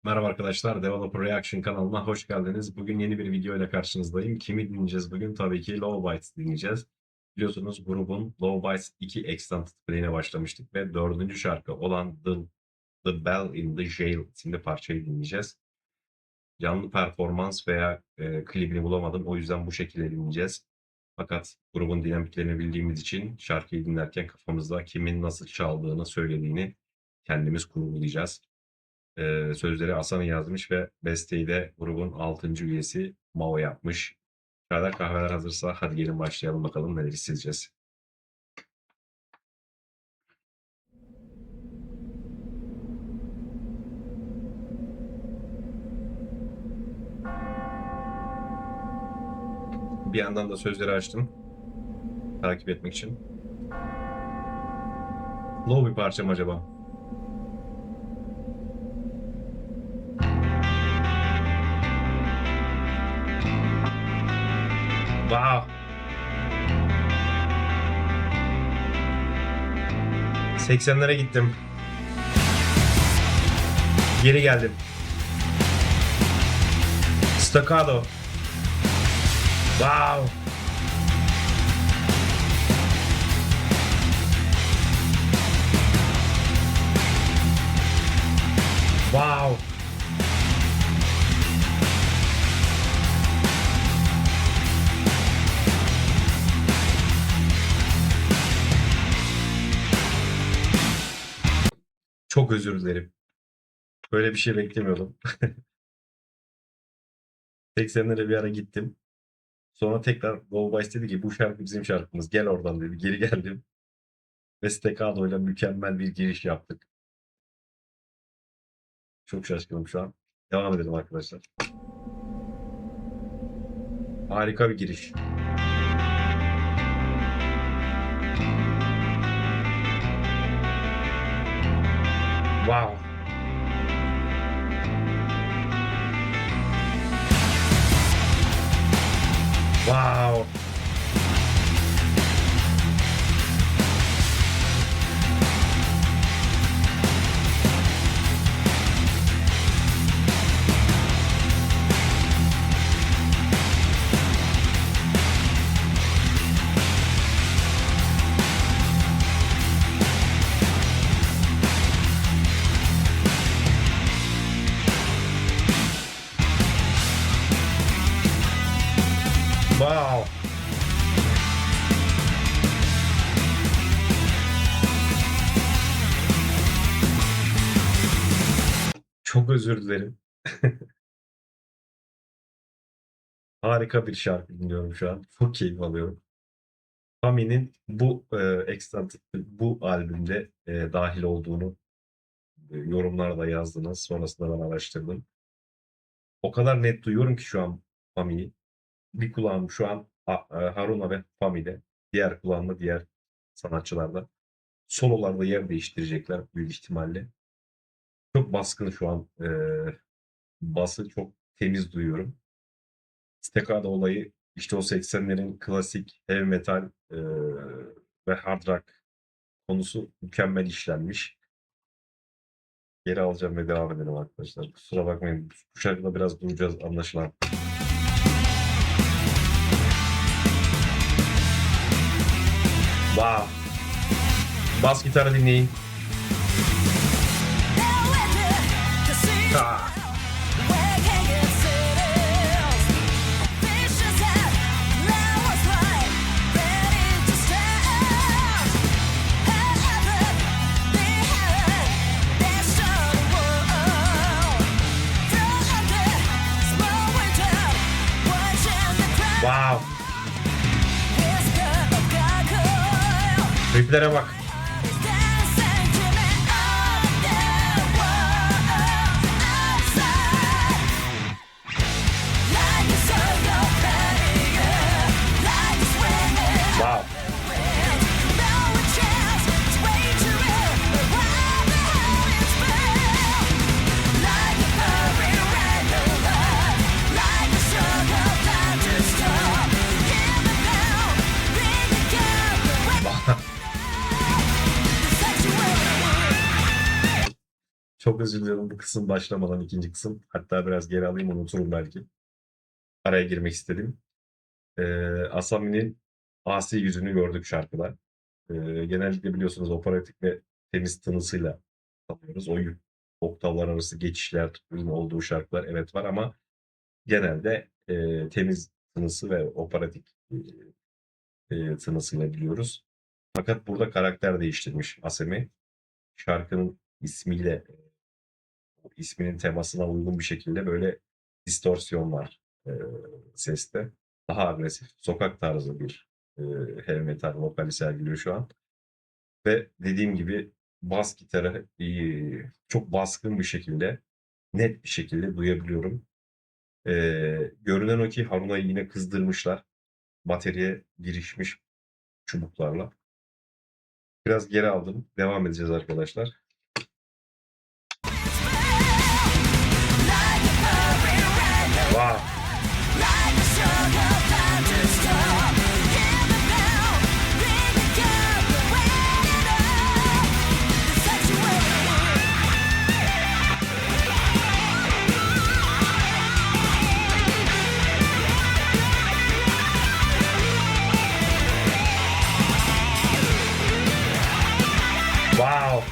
Merhaba arkadaşlar, Developer Reaction kanalına hoş geldiniz. Bugün yeni bir video ile karşınızdayım. Kimi dinleyeceğiz bugün? Tabii ki Low Bytes dinleyeceğiz. Biliyorsunuz grubun Low Bytes 2 Extended Play'ine başlamıştık ve dördüncü şarkı olan The Bell in the Jail isimli parçayı dinleyeceğiz. Canlı performans veya klibini bulamadım. O yüzden bu şekilde dinleyeceğiz. Fakat grubun dinamiklerini bildiğimiz için şarkıyı dinlerken kafamızda kimin nasıl çaldığını, söylediğini kendimiz kurgulayacağız. Sözleri Hasan yazmış ve besteyi de grubun 6. üyesi Mao yapmış. Çaylar kahveler hazırsa hadi gelin başlayalım bakalım neler hissedeceğiz. Bir yandan da sözleri açtım takip etmek için. Low bir parça mı acaba? Wow! 80'lere gittim. Geri geldim. Staccato. Wow! Wow! Çok özür dilerim. Böyle bir şey beklemiyordum. 80'lere bir ara gittim. Sonra tekrar Low Bytes dedi ki bu şarkı bizim şarkımız. Gel oradan dedi. Geri geldim. Ve Staccato ile mükemmel bir giriş yaptık. Çok şaşkınım şu an. Devam edelim arkadaşlar. Harika bir giriş. Wow. Wow. Wow. Çok özür dilerim. Harika bir şarkı dinliyorum şu an. Çok keyif alıyorum. Fami'nin bu Extended bu albümde dahil olduğunu yorumlarda yazdınız. Sonrasında ben araştırdım. O kadar net duyuyorum ki şu an Fami'yi. Bir kulağım şu an Haruna ve Fami'de. Diğer kulağımda diğer sanatçılarda. Sololarda yer değiştirecekler büyük ihtimalle. Çok baskın şu an. Bası çok temiz duyuyorum. Staccato olayı işte o 80'lerin klasik heavy metal ve hard rock konusu mükemmel işlenmiş. Geri alacağım ve devam edelim arkadaşlar. Kusura bakmayın. Bu şarkıda biraz duracağız anlaşılan. Wow. Bas gitarı dinleyin. Ah. Wow. Rifflere bak. Wow. Çok özür diliyorum bu kısım başlamadan ikinci kısım. Hatta biraz geri alayım unuturum belki. Araya girmek istedim. Asami'nin asi yüzünü gördük şarkıda. Genellikle biliyorsunuz operatik ve temiz tınısıyla tanıyoruz. O oktavlar arası geçişlerin olduğu şarkılar evet var ama genelde temiz tınısı ve operatik tınısıyla biliyoruz. Fakat burada karakter değiştirmiş Asami. Şarkının ismiyle, isminin temasına uygun bir şekilde böyle distorsiyon var seste. Daha agresif, sokak tarzı bir heavy metal vokali sergiliyor şu an. Ve dediğim gibi bas gitarı çok baskın bir şekilde, net bir şekilde duyabiliyorum. Görünen o ki Haruna'yı yine kızdırmışlar. Bateriye girişmiş çubuklarla. Biraz geri aldım. Devam edeceğiz arkadaşlar. Wow. Wow.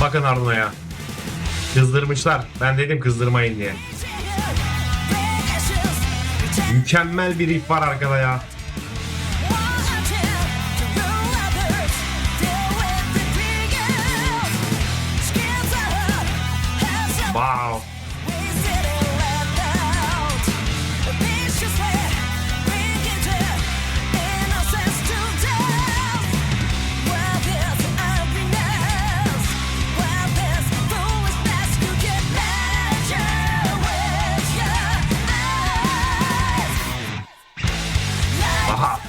Bakın Haruna'ya. Kızdırmışlar. Ben dedim kızdırmayın diye. Mükemmel bir riff var arkada ya. Wow. Aha.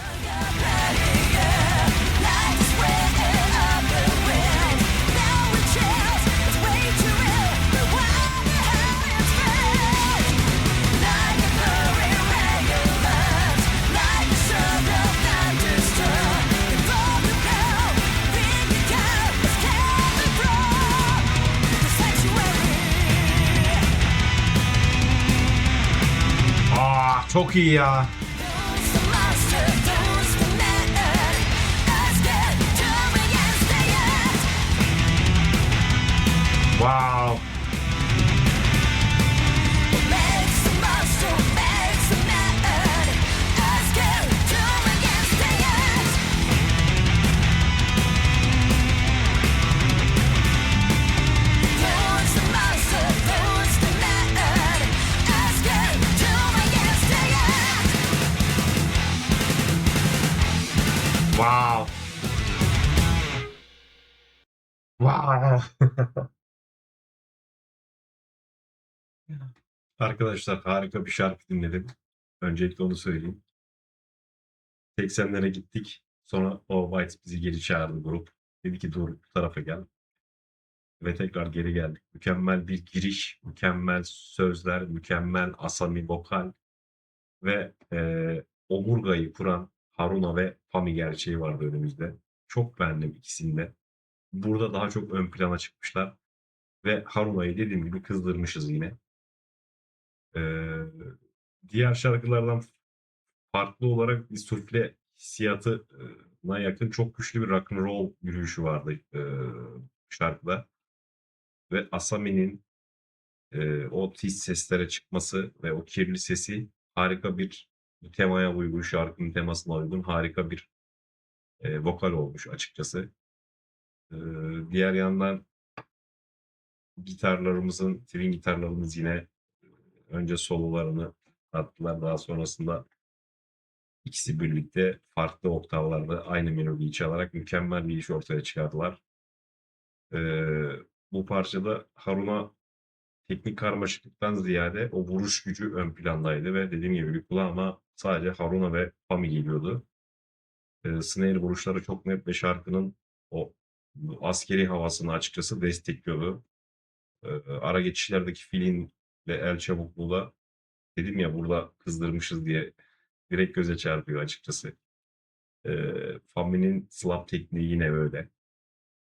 Aa, çok iyi ya. Wow. Wow. Wow. Arkadaşlar harika bir şarkı dinledim. Öncelikle onu söyleyeyim. 80'lere gittik. Sonra o White bizi geri çağırdı grup. Dedi ki dur bu tarafa gel. Ve tekrar geri geldik. Mükemmel bir giriş, mükemmel sözler, mükemmel Asami vokal ve omurgayı kuran Haruna ve Pami gerçeği vardı önümüzde. Çok beğendim ikisini de. Burada daha çok ön plana çıkmışlar. Ve Haruna'yı dediğim gibi kızdırmışız yine. Diğer şarkılardan farklı olarak bir sufle hissiyatına yakın çok güçlü bir rock and roll yürüyüşü vardı şarkıda. Ve Asami'nin o tiz seslere çıkması ve o kirli sesi harika bir temaya uygun, şarkının temasına uygun harika bir vokal olmuş açıkçası. Diğer yandan twin gitarlarımız yine önce sololarını attılar. Daha sonrasında İkisi birlikte farklı oktavlarda aynı melodiyi çalarak mükemmel bir iş ortaya çıkardılar. Bu parçada Haruna teknik karmaşıklıktan ziyade o vuruş gücü ön plandaydı ve dediğim gibi bir kulağıma sadece Haruna ve Pami geliyordu. Snare vuruşları çok net ve şarkının o askeri havasını açıkçası destekliyordu. Ara geçişlerdeki feeling ve el çabukluğu da dedim ya burada kızdırmışız diye direkt göze çarpıyor açıkçası. Fami'nin slap tekniği yine öyle.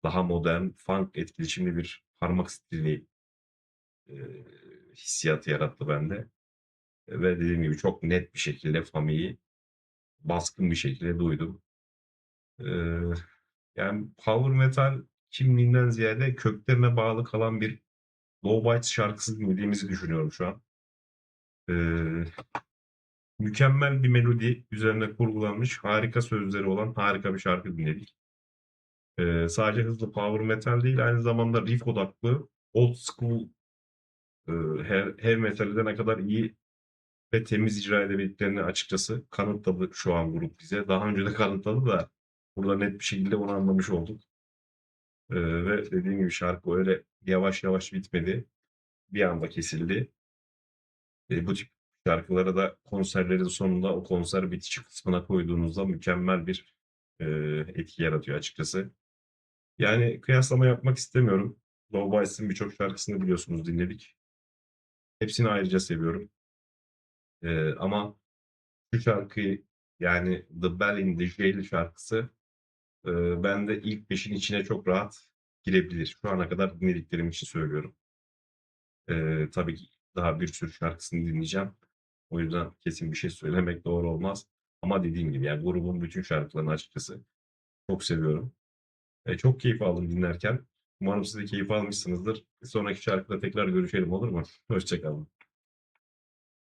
Daha modern, funk etkileşimli bir parmak stili eee, hissiyatı yarattı bende. Ve dediğim gibi çok net bir şekilde Fami'yi baskın bir şekilde duydum. Eee, Yani power metal kimliğinden ziyade köklerine bağlı kalan bir Low Bites şarkısı dinlediğimizi düşünüyorum şu an. Eee, Mükemmel bir melodi üzerine kurgulanmış, harika sözleri olan harika bir şarkı dinledik. Sadece hızlı power metal değil, aynı zamanda riff odaklı, old school heavy metal'i de ne kadar iyi ve temiz icra edebildiklerini açıkçası kanıtladı şu an grup bize. Daha önce de kanıtladı da burada net bir şekilde bunu anlamış olduk. Ve dediğim gibi şarkı öyle yavaş yavaş bitmedi. Bir anda kesildi. Bu tip şarkıları da konserlerin sonunda o konser bitişi kısmına koyduğunuzda mükemmel bir etki yaratıyor açıkçası. Yani kıyaslama yapmak istemiyorum. Low Bice'in birçok şarkısını biliyorsunuz dinledik. Hepsini ayrıca seviyorum. Ama şu şarkıyı yani The Bell in the Jail şarkısı bende ilk beşin içine çok rahat girebilir. Şu ana kadar dinlediklerim için söylüyorum. Tabii ki daha bir sürü şarkısını dinleyeceğim. O yüzden kesin bir şey söylemek doğru olmaz. Ama dediğim gibi yani grubun bütün şarkılarını açıkçası çok seviyorum. Çok keyif aldım dinlerken. Umarım siz de keyif almışsınızdır. Bir sonraki şarkıda tekrar görüşelim olur mu? Hoşça kalın.